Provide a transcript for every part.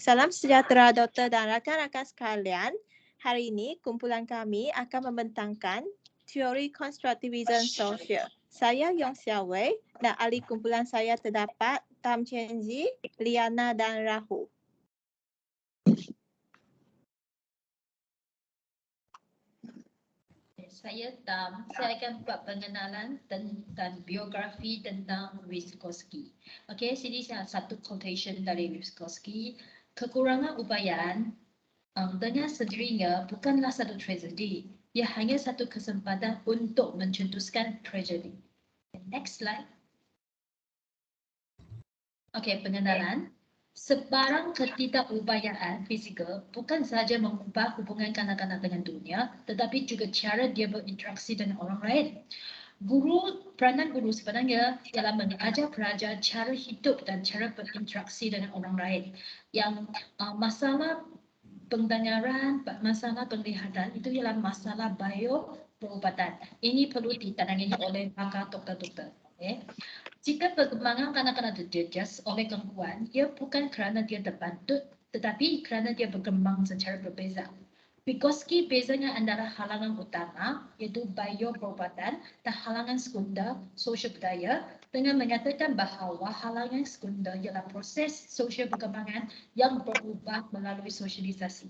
Salam sejahtera doktor dan rakan-rakan sekalian. Hari ini kumpulan kami akan membentangkan teori konstruktivisme sosial. Saya Yong Xiao Wei dan ahli kumpulan saya terdapat Tam Chen Ji, Liana dan Rahul. Saya Tam, saya akan buat pengenalan tentang biografi tentang Vygotsky. Okey, sini saya satu quotation dari Vygotsky. Kekurangan upaya dengan sendirinya bukanlah satu tragedi. Ia hanya satu kesempatan untuk mencetuskan tragedi. Next slide. Okey, pengenalan. Sebarang ketidakupayaan fizikal bukan sahaja mengubah hubungan kanak-kanak dengan dunia, tetapi juga cara dia berinteraksi dengan orang lain. Peranan guru sebenarnya ialah mengajar pelajar cara hidup dan cara berinteraksi dengan orang lain. Yang masalah pendengaran, masalah penglihatan itu ialah masalah bio perubatan. Ini perlu ditangani oleh pakar doktor-doktor. Okay? Jika perkembangan kanak-kanak terjejas oleh gangguan, ia bukan kerana dia terpantut, tetapi kerana dia berkembang secara berbeza. Vygotsky bezanya antara halangan utama, iaitu bio-perubatan, dan halangan sekunder, sosial budaya, dengan menyatakan bahawa halangan sekunder ialah proses sosial perkembangan yang berubah melalui sosialisasi.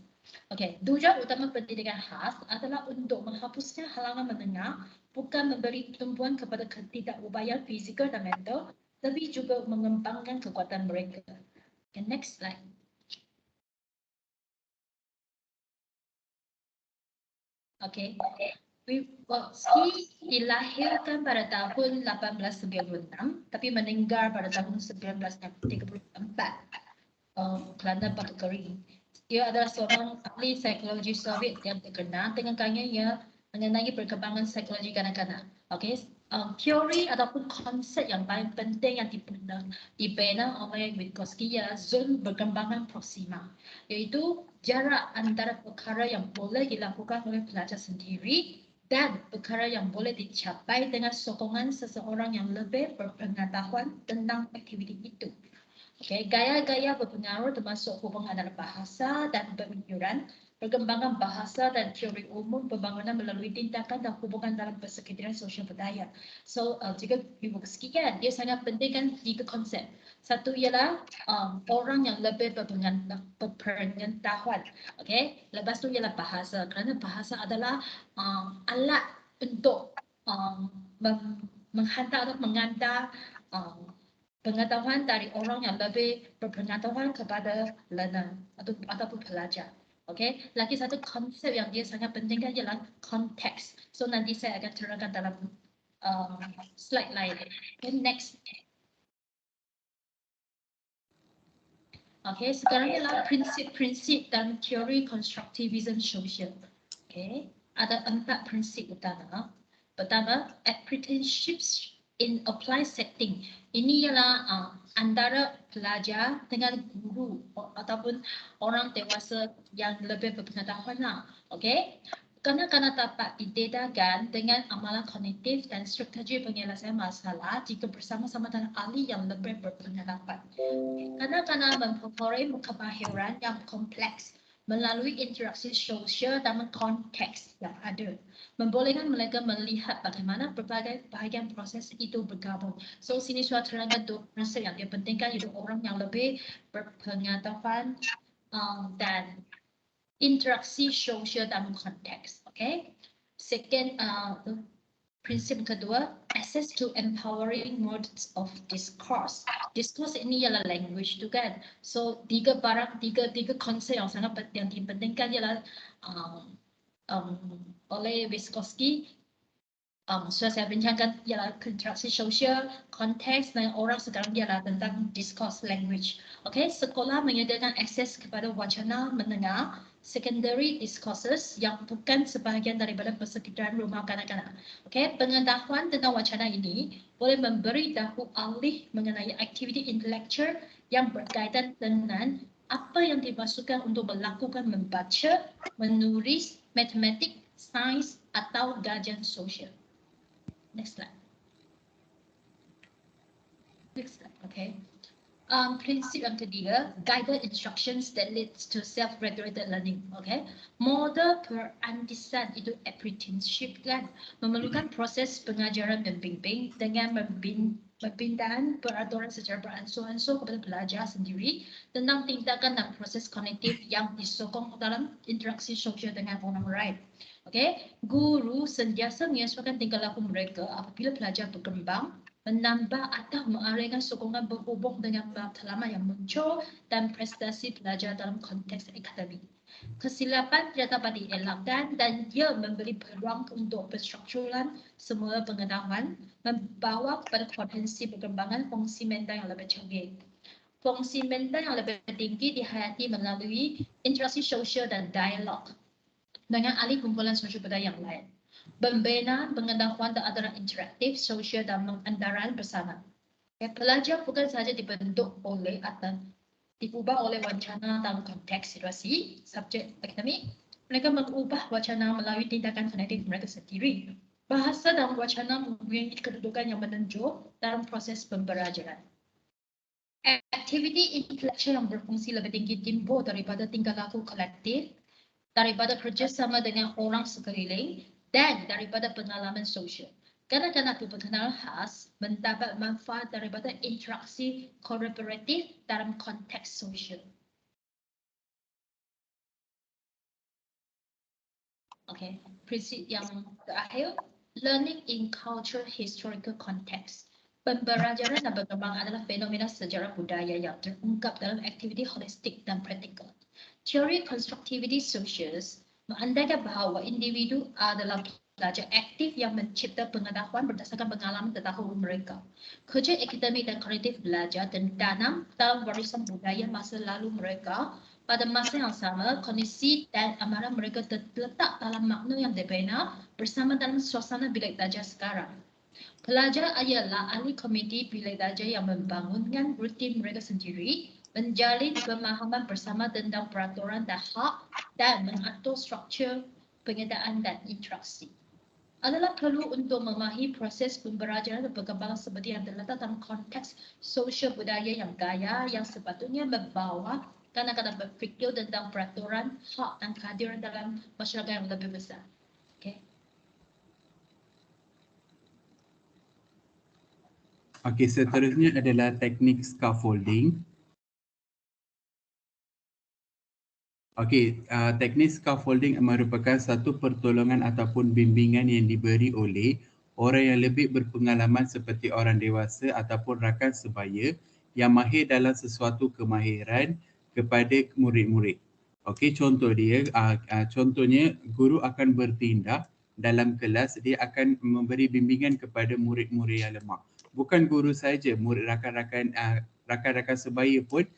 Okey, tujuan utama pendidikan khas adalah untuk menghapuskan halangan mendengar, bukan memberi tumpuan kepada ketidakupayaan fizikal dan mental, tapi juga mengembangkan kekuatan mereka. Okay, next slide. Okey, Vygotsky dilahirkan pada tahun 1896, tapi meninggal pada tahun 1934 kerana bakteri. Dia adalah seorang ahli psikologi Soviet yang terkenal dengan karyanya mengenai perkembangan psikologi kanak-kanak. Okey, teori ataupun konsep yang paling penting yang dibina oleh Vygotsky ialah zon perkembangan proksima, iaitu jarak antara perkara yang boleh dilakukan oleh pelajar sendiri dan perkara yang boleh dicapai dengan sokongan seseorang yang lebih berpengetahuan tentang aktiviti itu. Okay, gaya-gaya berpengaruh termasuk hubungan antara bahasa dan pengujuran, perkembangan bahasa dan teori umum pembangunan melalui tindakan dan hubungan dalam persekitaran sosial budaya. So, jika Vygotsky kan, dia sangat pentingkan 3 konsep. Satu ialah orang yang lebih berpengetahuan. Okay, lepas tu ialah bahasa. Kerana bahasa adalah alat untuk menghantar atau mengantar pengetahuan dari orang yang lebih berpengetahuan kepada learner ataupun pelajar. Okay, lagi satu konsep yang dia sangat pentingkan ialah konteks. So nanti saya akan terangkan dalam slide lain. Okay, next. Okay, sekarang ialah prinsip-prinsip dan teori konstruktivisme sosial. Okay, ada 4 prinsip utama. Pertama, apprenticeships in applied setting. Ini ialah antara pelajar dengan guru ataupun orang dewasa yang lebih berpengetahuan lah. Okay? Kanak-kanak dapat didedakan dengan amalan kognitif dan strategi penyelesaian masalah jika bersama-sama dengan ahli yang lebih berpengetahuan. Kanak-kanak memperoleh kemahiran yang kompleks melalui interaksi sosial dalam konteks yang ada, membolehkan mereka melihat bagaimana berbagai bahagian proses itu bergabung. So sini saya terangkan 2 prinsip yang dia pentingkan, iaitu orang yang lebih berpengetahuan dan interaksi sosial dalam konteks. Okay. Second, prinsip kedua, access to empowering modes of discourse. Discourse ini ialah language tu kan. So tiga konsep yang sangat yang dipentingkan ialah oleh Vygotsky. Sudah saya bincangkan ialah interaksi sosial, konteks dan orang sekarang ialah tentang discourse language. Okay, sekolah menyediakan akses kepada wacana mendengar secondary discourses yang bukan sebahagian daripada persekitaran rumah kanak-kanak. Okay, pengetahuan tentang wacana ini boleh memberi tahu ahli mengenai aktiviti intelektual yang berkaitan dengan apa yang dimasukkan untuk melakukan membaca, menulis, matematik, sains atau kajian sosial. Next slide. Next slide, okay. prinsip yang ketiga, guided instructions that leads to self-regulated learning. Okay, model perantisan itu apprenticeship kan memerlukan proses pengajaran membimbing dengan membindahan peraturan secara beransur-ansur kepada pelajar sendiri tentang tindakan dan proses kognitif yang disokong dalam interaksi sosial dengan orang lain. Okay, guru sentiasa menyesuaikan tingkah laku mereka apabila pelajar berkembang, menambah atau mengalihkan sokongan berhubung dengan matlamat yang muncul dan prestasi pelajar dalam konteks akademik. Kesilapan tidak dapat dielakkan dan ia memberi peluang untuk penstrukturan semula pengetahuan, membawa kepada potensi perkembangan fungsi mental yang lebih canggih. Fungsi mental yang lebih tinggi dihayati melalui interaksi sosial dan dialog dengan ahli kumpulan sosial budaya yang lain. Pembinaan pengetahuan dan adaran interaktif, sosial dan pengandaran bersama. Pelajar bukan sahaja dibentuk oleh atau diubah oleh wacana dalam konteks situasi, subjek akademik, mereka mengubah wacana melalui tindakan kognitif mereka sendiri. Bahasa dan wacana mempunyai kedudukan yang menunjuk dalam proses pembelajaran. Aktiviti intelektual yang berfungsi lebih tinggi timbul daripada tingkah laku kolektif, daripada kerjasama dengan orang sekeliling, dan daripada pengalaman sosial. Kanak-kanak berkenalan khas mendapat manfaat daripada interaksi kolaboratif dalam konteks sosial. Okay, prinsip yang terakhir, learning in cultural historical context. Pembelajaran dan perkembangan adalah fenomena sejarah budaya yang terungkap dalam aktiviti holistik dan praktikal. Teori constructivity socials mengandaikan bahawa individu adalah pelajar aktif yang mencipta pengetahuan berdasarkan pengalaman terdahulu mereka. Kerja akademik dan kognitif belajar tertanam dalam warisan budaya masa lalu mereka. Pada masa yang sama, kondisi dan amalan mereka terletak dalam makna yang dibina bersama dalam suasana bilik belajar sekarang. Pelajar adalah ahli komiti bilik belajar yang membangunkan rutin mereka sendiri, menjalin pemahaman bersama tentang peraturan dan hak dan mengatur struktur pengedaraan dan interaksi. Adalah perlu untuk memahami proses pembelajaran dan perkembangan seperti yang terletak dalam konteks sosial budaya yang kaya yang sepatutnya membawa kanak-kanak berfikir tentang peraturan, hak dan kehadiran dalam masyarakat yang lebih besar. Okay. Okey, seterusnya adalah teknik scaffolding. Okey, teknik scaffolding merupakan satu pertolongan ataupun bimbingan yang diberi oleh orang yang lebih berpengalaman seperti orang dewasa ataupun rakan sebaya yang mahir dalam sesuatu kemahiran kepada murid-murid. Okey, contoh dia, contohnya guru akan bertindak dalam kelas, dia akan memberi bimbingan kepada murid-murid yang lemah. Bukan guru saja, murid rakan-rakan sebaya pun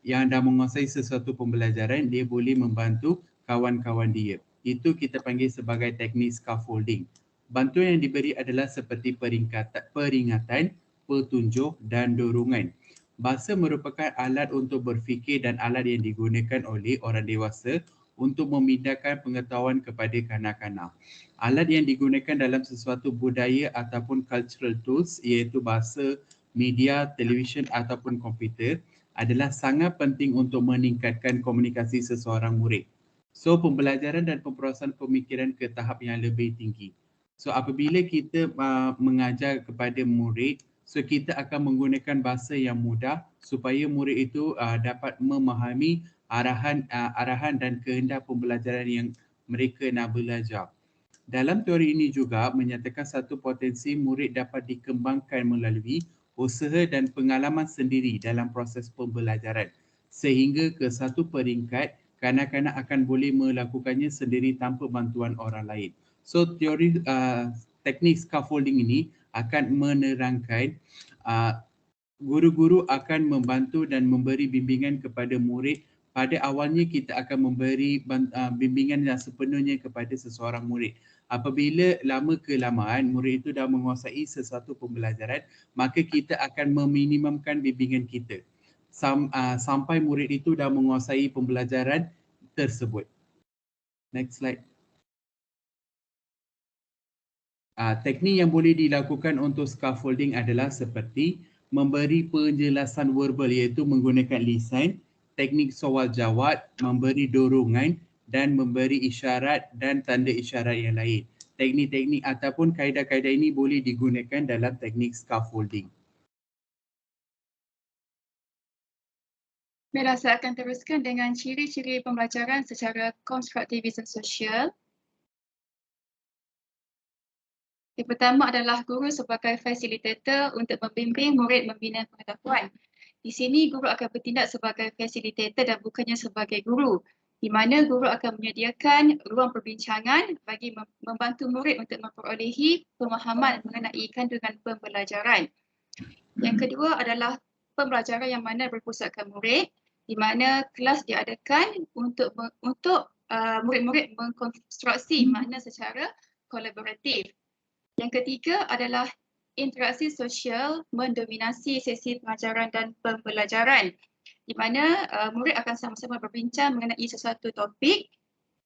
yang dah menguasai sesuatu pembelajaran, dia boleh membantu kawan-kawan dia. Itu kita panggil sebagai teknik scaffolding. Bantuan yang diberi adalah seperti peringatan, petunjuk dan dorongan. Bahasa merupakan alat untuk berfikir dan alat yang digunakan oleh orang dewasa untuk memindahkan pengetahuan kepada kanak-kanak. Alat yang digunakan dalam sesuatu budaya ataupun cultural tools iaitu bahasa, media, televisyen ataupun komputer adalah sangat penting untuk meningkatkan komunikasi seseorang murid. So, pembelajaran dan pemprosesan pemikiran ke tahap yang lebih tinggi. So, apabila kita mengajar kepada murid, so kita akan menggunakan bahasa yang mudah supaya murid itu dapat memahami arahan dan kehendak pembelajaran yang mereka nak belajar. Dalam teori ini juga menyatakan satu potensi murid dapat dikembangkan melalui usaha dan pengalaman sendiri dalam proses pembelajaran sehingga ke satu peringkat kanak-kanak akan boleh melakukannya sendiri tanpa bantuan orang lain. So teori teknik scaffolding ini akan menerangkan guru-guru akan membantu dan memberi bimbingan kepada murid. Pada awalnya kita akan memberi bimbingan yang sepenuhnya kepada seseorang murid. Apabila lama kelamaan murid itu dah menguasai sesuatu pembelajaran, maka kita akan meminimumkan bimbingan kita sampai murid itu dah menguasai pembelajaran tersebut. Next slide. Teknik yang boleh dilakukan untuk scaffolding adalah seperti memberi penjelasan verbal iaitu menggunakan lisan, teknik soal jawab, memberi dorongan dan memberi isyarat dan tanda isyarat yang lain. Teknik-teknik ataupun kaedah-kaedah ini boleh digunakan dalam teknik scaffolding. Baiklah, saya akan teruskan dengan ciri-ciri pembelajaran secara konstruktivisme sosial. Yang pertama adalah guru sebagai fasilitator untuk membimbing murid membina pengetahuan. Di sini guru akan bertindak sebagai fasilitator dan bukannya sebagai guru, di mana guru akan menyediakan ruang perbincangan bagi membantu murid untuk memperolehi pemahaman mengenai kandungan pembelajaran. Yang kedua adalah pembelajaran yang mana berpusatkan murid, di mana kelas diadakan untuk murid-murid mengkonstruksi makna secara kolaboratif. Yang ketiga adalah interaksi sosial mendominasi sesi pengajaran dan pembelajaran, di mana murid akan sama-sama berbincang mengenai sesuatu topik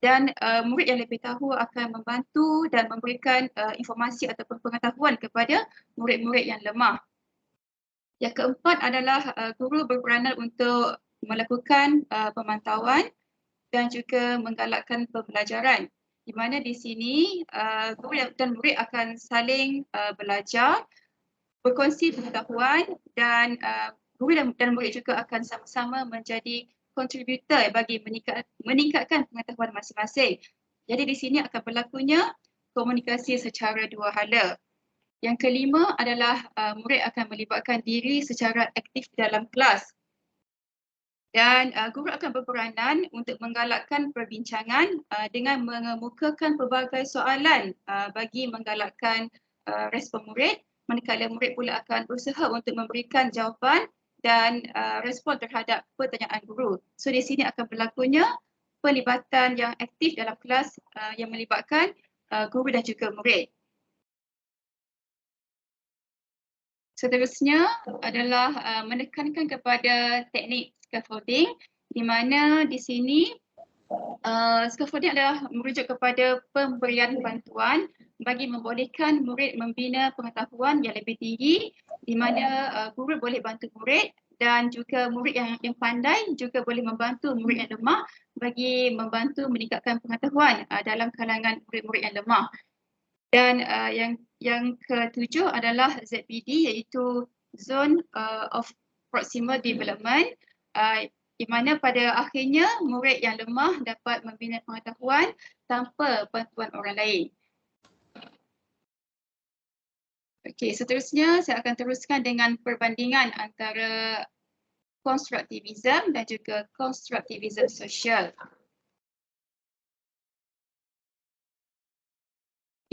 dan murid yang lebih tahu akan membantu dan memberikan informasi ataupun pengetahuan kepada murid-murid yang lemah. Yang keempat adalah guru berperanan untuk melakukan pemantauan dan juga menggalakkan pembelajaran, di mana di sini guru dan murid akan saling belajar, berkongsi pengetahuan dan guru dan murid juga akan sama-sama menjadi kontributor bagi meningkatkan pengetahuan masing-masing. Jadi di sini akan berlakunya komunikasi secara dua hala. Yang kelima adalah murid akan melibatkan diri secara aktif dalam kelas. Dan guru akan berperanan untuk menggalakkan perbincangan dengan mengemukakan pelbagai soalan bagi menggalakkan respon murid, manakala murid pula akan berusaha untuk memberikan jawapan dan respon terhadap pertanyaan guru. So di sini akan berlakunya pelibatan yang aktif dalam kelas yang melibatkan guru dan juga murid. Seterusnya adalah menekankan kepada teknik scaffolding, di mana di sini scaffolding adalah merujuk kepada pemberian bantuan bagi membolehkan murid membina pengetahuan yang lebih tinggi, di mana guru boleh bantu murid dan juga murid yang pandai juga boleh membantu murid yang lemah bagi membantu meningkatkan pengetahuan dalam kalangan murid-murid yang lemah. Dan yang ketujuh adalah ZPD, iaitu Zone of Proximal Development, di mana pada akhirnya murid yang lemah dapat membina pengetahuan tanpa bantuan orang lain. Okey, seterusnya saya akan teruskan dengan perbandingan antara konstruktivisme dan juga konstruktivisme sosial.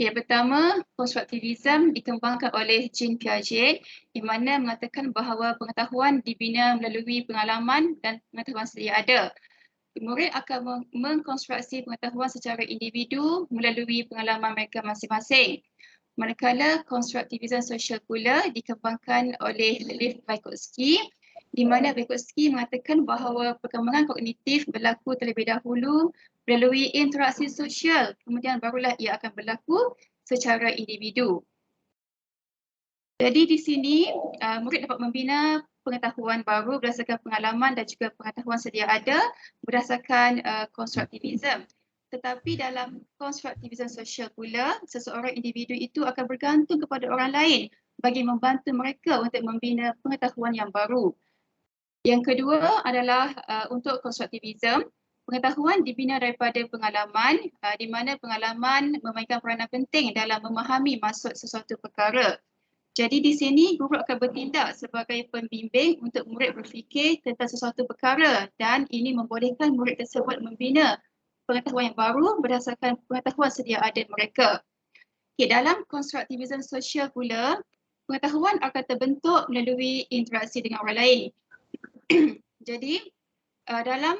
Yang pertama, konstruktivisme dikembangkan oleh Jean Piaget, di mana mengatakan bahawa pengetahuan dibina melalui pengalaman dan pengetahuan sedia ada. Murid akan mengkonstruksi pengetahuan secara individu melalui pengalaman mereka masing-masing. Manakala konstruktivisme sosial pula dikembangkan oleh Lev Vygotsky, di mana Vygotsky mengatakan bahawa perkembangan kognitif berlaku terlebih dahulu melalui interaksi sosial, kemudian barulah ia akan berlaku secara individu. Jadi di sini murid dapat membina pengetahuan baru berdasarkan pengalaman dan juga pengetahuan sedia ada berdasarkan konstruktivisme. Tetapi dalam konstruktivisme sosial pula, seseorang individu itu akan bergantung kepada orang lain bagi membantu mereka untuk membina pengetahuan yang baru. Yang kedua adalah untuk konstruktivisme, pengetahuan dibina daripada pengalaman, di mana pengalaman memainkan peranan penting dalam memahami maksud sesuatu perkara. Jadi di sini guru akan bertindak sebagai pembimbing untuk murid berfikir tentang sesuatu perkara dan ini membolehkan murid tersebut membina pengetahuan yang baru berdasarkan pengetahuan sedia ada mereka. Okay, dalam konstruktivisme sosial pula, pengetahuan akan terbentuk melalui interaksi dengan orang lain. Jadi dalam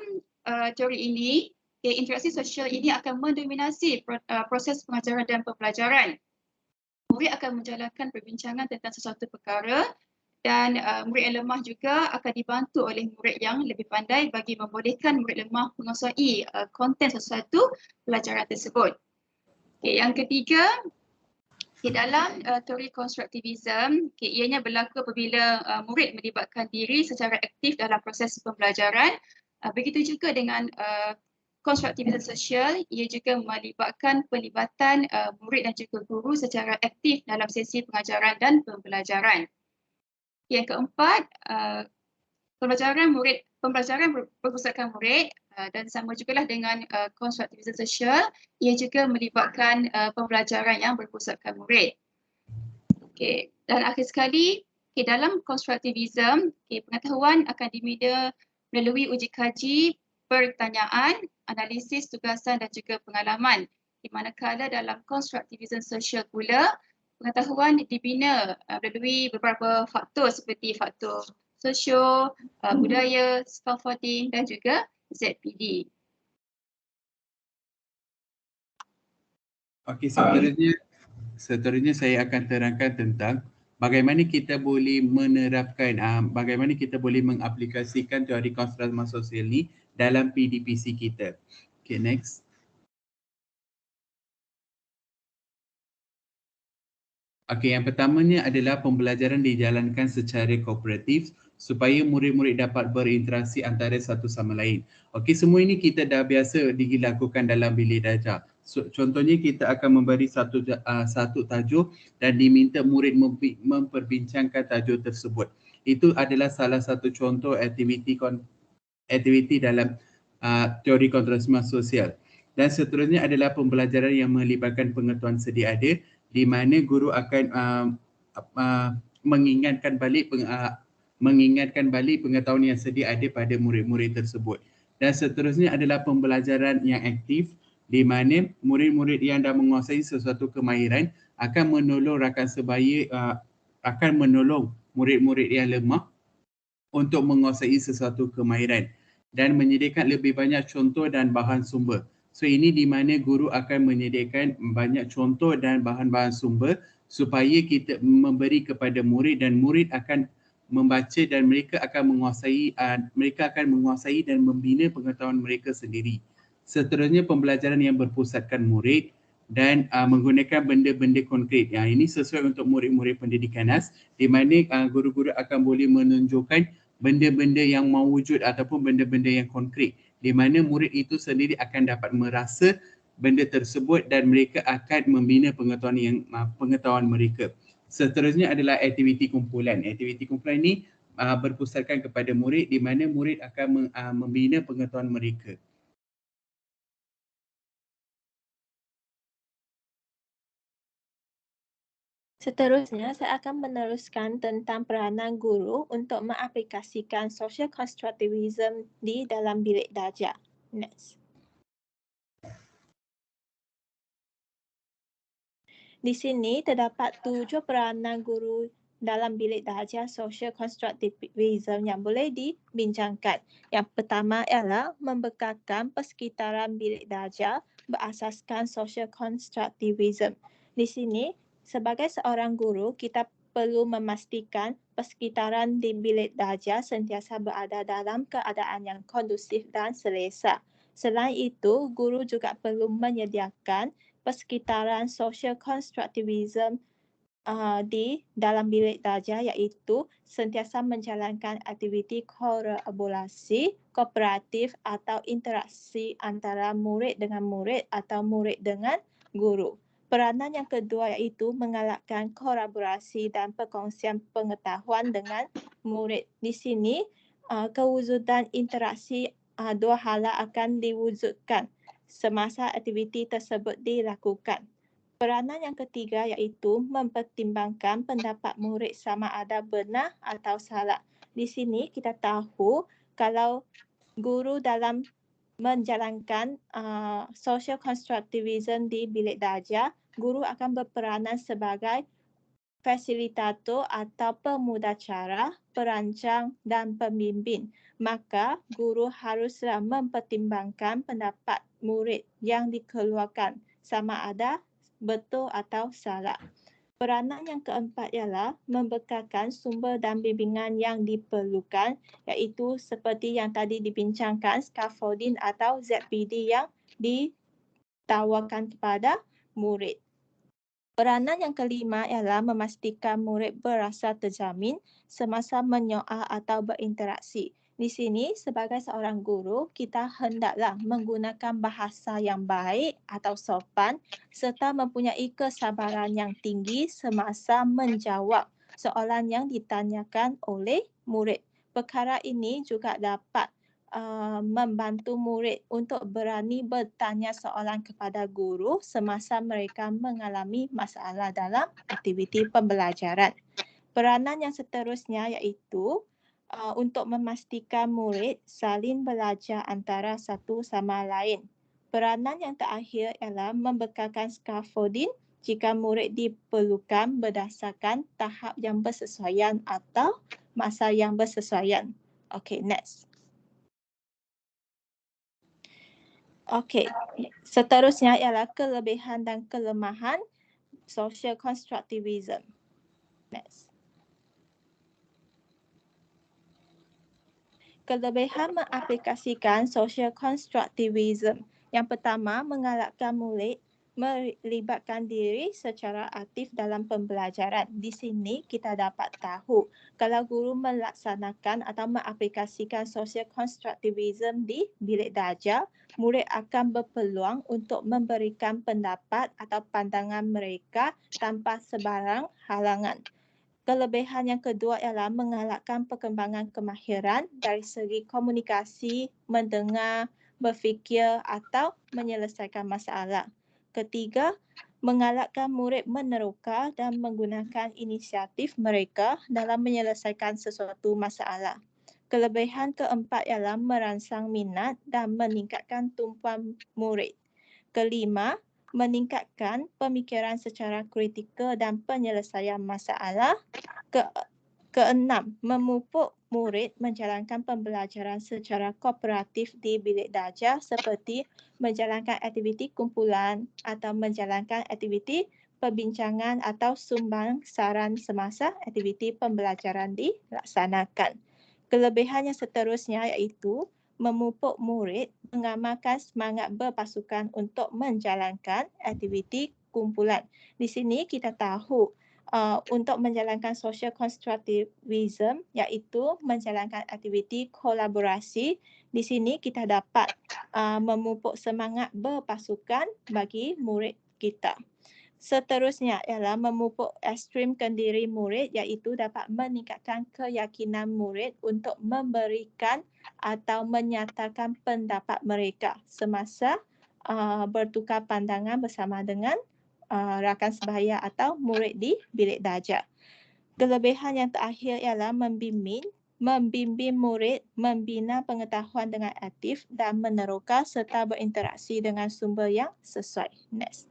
teori ini, interaksi sosial ini akan mendominasi proses pengajaran dan pembelajaran. Murid akan menjalankan perbincangan tentang sesuatu perkara dan murid yang lemah juga akan dibantu oleh murid yang lebih pandai bagi membolehkan murid lemah menguasai konten sesuatu pelajaran tersebut. Okay, yang ketiga, Dalam teori konstruktivism, ianya berlaku apabila murid melibatkan diri secara aktif dalam proses pembelajaran. Begitu juga dengan konstruktivism sosial, ia juga melibatkan pelibatan murid dan juga guru secara aktif dalam sesi pengajaran dan pembelajaran. Yang keempat, pembelajaran berpusatkan murid dan sama jugalah dengan konstruktivism sosial, ia juga melibatkan pembelajaran yang berpusatkan murid. Dan akhir sekali, dalam konstruktivism, pengetahuan akan dibina melalui uji kaji, pertanyaan, analisis tugasan dan juga pengalaman. Di manakala dalam konstruktivism sosial pula, pengetahuan dibina melalui beberapa faktor seperti faktor sosio, budaya, scaffolding dan juga ZPD. Okey, seterusnya saya akan terangkan tentang bagaimana kita boleh menerapkan, bagaimana kita boleh mengaplikasikan teori konstruktivisme sosial ni dalam PDPC kita. Okay, next. Okey, yang pertamanya adalah pembelajaran dijalankan secara kooperatif supaya murid-murid dapat berinteraksi antara satu sama lain. Okey, semua ini kita dah biasa dilakukan dalam bilik darjah. Contohnya kita akan memberi satu tajuk dan diminta murid memperbincangkan tajuk tersebut. Itu adalah salah satu contoh aktiviti dalam teori konstruktivisme sosial. Dan seterusnya adalah pembelajaran yang melibatkan pengetahuan sedia ada, di mana guru akan mengingatkan balik pengetahuan yang sedia ada pada murid-murid tersebut. Dan seterusnya adalah pembelajaran yang aktif, di mana murid-murid yang dah menguasai sesuatu kemahiran akan menolong rakan sebaya, akan menolong murid-murid yang lemah untuk menguasai sesuatu kemahiran dan menyediakan lebih banyak contoh dan bahan sumber. So ini di mana guru akan menyediakan banyak contoh dan bahan-bahan sumber supaya kita memberi kepada murid dan murid akan membaca dan mereka akan menguasai dan membina pengetahuan mereka sendiri. Seterusnya pembelajaran yang berpusatkan murid dan menggunakan benda-benda konkret. Ini sesuai untuk murid-murid pendidikan khas, di mana guru-guru akan boleh menunjukkan benda-benda yang mewujud ataupun benda-benda yang konkret, di mana murid itu sendiri akan dapat merasa benda tersebut dan mereka akan membina pengetahuan mereka. Seterusnya adalah aktiviti kumpulan. Aktiviti kumpulan ini berpusatkan kepada murid, di mana murid akan membina pengetahuan mereka. Seterusnya, saya akan meneruskan tentang peranan guru untuk mengaplikasikan social constructivism di dalam bilik darjah. Next. Di sini terdapat 7 peranan guru dalam bilik darjah social constructivism yang boleh dibincangkan. Yang pertama ialah membekalkan persekitaran bilik darjah berasaskan social constructivism. Di sini, sebagai seorang guru, kita perlu memastikan persekitaran di bilik darjah sentiasa berada dalam keadaan yang kondusif dan selesa. Selain itu, guru juga perlu menyediakan persekitaran social constructivism di dalam bilik darjah, iaitu sentiasa menjalankan aktiviti kolaborasi, kooperatif atau interaksi antara murid dengan murid atau murid dengan guru. Peranan yang kedua iaitu menggalakkan kolaborasi dan perkongsian pengetahuan dengan murid. Di sini, kewujudan interaksi dua hala akan diwujudkan semasa aktiviti tersebut dilakukan. Peranan yang ketiga iaitu mempertimbangkan pendapat murid sama ada benar atau salah. Di sini kita tahu kalau guru dalam menjalankan social constructivism di bilik darjah, guru akan berperanan sebagai fasilitator atau pemudacara, perancang dan pembimbing. Maka guru haruslah mempertimbangkan pendapat murid yang dikeluarkan sama ada betul atau salah. Peranan yang keempat ialah membekalkan sumber dan bimbingan yang diperlukan, iaitu seperti yang tadi dibincangkan, scaffolding atau ZPD yang ditawarkan kepada murid. Peranan yang kelima ialah memastikan murid berasa terjamin semasa menyoal atau berinteraksi. Di sini, sebagai seorang guru, kita hendaklah menggunakan bahasa yang baik atau sopan serta mempunyai kesabaran yang tinggi semasa menjawab soalan yang ditanyakan oleh murid. Perkara ini juga dapat membantu murid untuk berani bertanya soalan kepada guru semasa mereka mengalami masalah dalam aktiviti pembelajaran. Peranan yang seterusnya iaitu untuk memastikan murid saling belajar antara satu sama lain. Peranan yang terakhir ialah membekalkan scaffolding jika murid diperlukan berdasarkan tahap yang bersesuaian atau masa yang bersesuaian. Okay, next. Okey, seterusnya ialah kelebihan dan kelemahan social constructivism. Next. Kelebihan mengaplikasikan social constructivism. Yang pertama, menggalakkan murid melibatkan diri secara aktif dalam pembelajaran. Di sini kita dapat tahu kalau guru melaksanakan atau mengaplikasikan social constructivism di bilik darjah, murid akan berpeluang untuk memberikan pendapat atau pandangan mereka tanpa sebarang halangan. Kelebihan yang kedua ialah menggalakkan perkembangan kemahiran dari segi komunikasi, mendengar, berfikir atau menyelesaikan masalah. Ketiga, menggalakkan murid meneroka dan menggunakan inisiatif mereka dalam menyelesaikan sesuatu masalah. Kelebihan keempat ialah merangsang minat dan meningkatkan tumpuan murid. Kelima, meningkatkan pemikiran secara kritikal dan penyelesaian masalah. Keenam, memupuk murid menjalankan pembelajaran secara kooperatif di bilik darjah seperti menjalankan aktiviti kumpulan atau menjalankan aktiviti perbincangan atau sumbang saran semasa aktiviti pembelajaran dilaksanakan. Kelebihan yang seterusnya iaitu memupuk murid mengamalkan semangat berpasukan untuk menjalankan aktiviti kumpulan. Di sini kita tahu untuk menjalankan social constructivism iaitu menjalankan aktiviti kolaborasi. Di sini kita dapat memupuk semangat berpasukan bagi murid kita. Seterusnya ialah memupuk ekstrim kendiri murid iaitu dapat meningkatkan keyakinan murid untuk memberikan atau menyatakan pendapat mereka semasa bertukar pandangan bersama dengan rakan sebaya atau murid di bilik darjah. Kelebihan yang terakhir ialah membimbing murid membina pengetahuan dengan aktif dan meneroka serta berinteraksi dengan sumber yang sesuai. Next.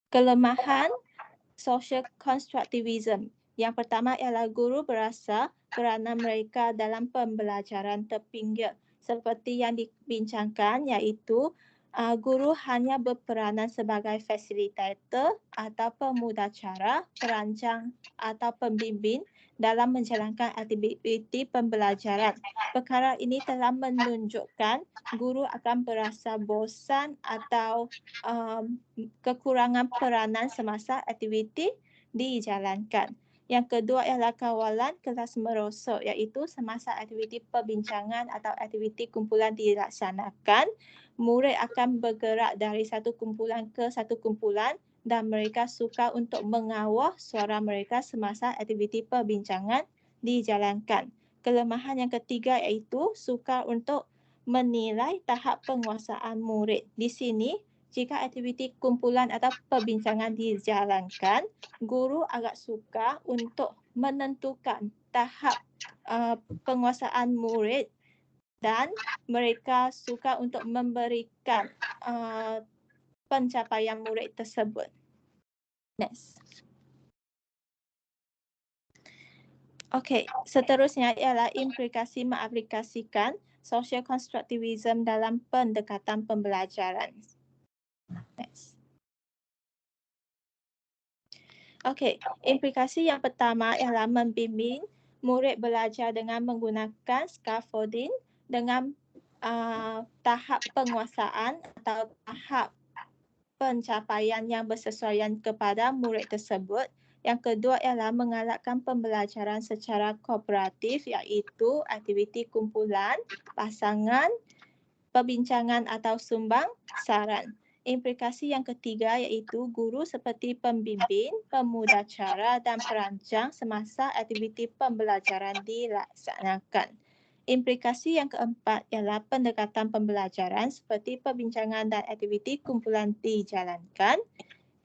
Kelemahan social constructivism. Yang pertama ialah guru berasa peranan mereka dalam pembelajaran terpinggir. Seperti yang dibincangkan iaitu guru hanya berperanan sebagai fasilitator atau pemudacara, perancang atau pembimbing dalam menjalankan aktiviti pembelajaran. Perkara ini telah menunjukkan guru akan berasa bosan atau kekurangan peranan semasa aktiviti dijalankan. Yang kedua ialah kawalan kelas merosot iaitu semasa aktiviti perbincangan atau aktiviti kumpulan dilaksanakan, murid akan bergerak dari satu kumpulan ke satu kumpulan dan mereka sukar untuk mengawal suara mereka semasa aktiviti perbincangan dijalankan. Kelemahan yang ketiga iaitu sukar untuk menilai tahap penguasaan murid. Di sini, jika aktiviti kumpulan atau perbincangan dijalankan, guru agak sukar untuk menentukan tahap penguasaan murid dan mereka sukar untuk memberikan pencapaian murid tersebut. Next. Okey, seterusnya ialah implikasi mengaplikasikan social constructivism dalam pendekatan pembelajaran. Next. Okey, implikasi yang pertama ialah membimbing murid belajar dengan menggunakan scaffolding dengan tahap penguasaan atau tahap pencapaian yang bersesuaian kepada murid tersebut. Yang kedua ialah menggalakkan pembelajaran secara kooperatif iaitu aktiviti kumpulan, pasangan, perbincangan atau sumbang saran. Implikasi yang ketiga iaitu guru seperti pembimbing, pemudacara dan perancang semasa aktiviti pembelajaran dilaksanakan. Implikasi yang keempat ialah pendekatan pembelajaran seperti perbincangan dan aktiviti kumpulan dijalankan.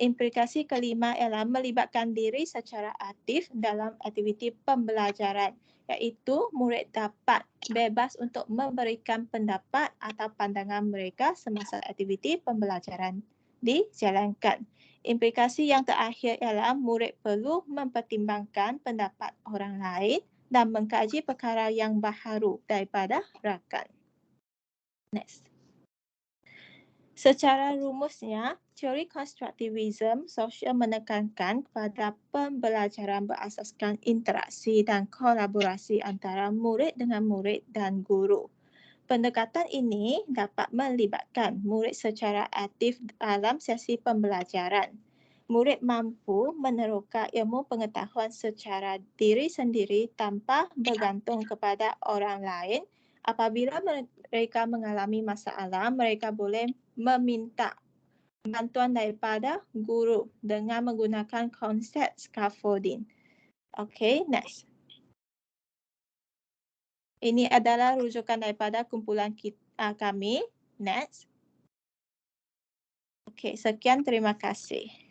Implikasi kelima ialah melibatkan diri secara aktif dalam aktiviti pembelajaran, iaitu murid dapat bebas untuk memberikan pendapat atau pandangan mereka semasa aktiviti pembelajaran dijalankan. Implikasi yang terakhir ialah murid perlu mempertimbangkan pendapat orang lain dan mengkaji perkara yang baharu daripada rakan. Next. Secara rumusnya, teori konstruktivisme sosial menekankan kepada pembelajaran berasaskan interaksi dan kolaborasi antara murid dengan murid dan guru. Pendekatan ini dapat melibatkan murid secara aktif dalam sesi pembelajaran. Murid mampu meneroka ilmu pengetahuan secara diri sendiri tanpa bergantung kepada orang lain. Apabila mereka mengalami masalah, mereka boleh meminta bantuan daripada guru dengan menggunakan konsep scaffolding. Okay, next. Ini adalah rujukan daripada kumpulan kami. Next. Okay, sekian, terima kasih.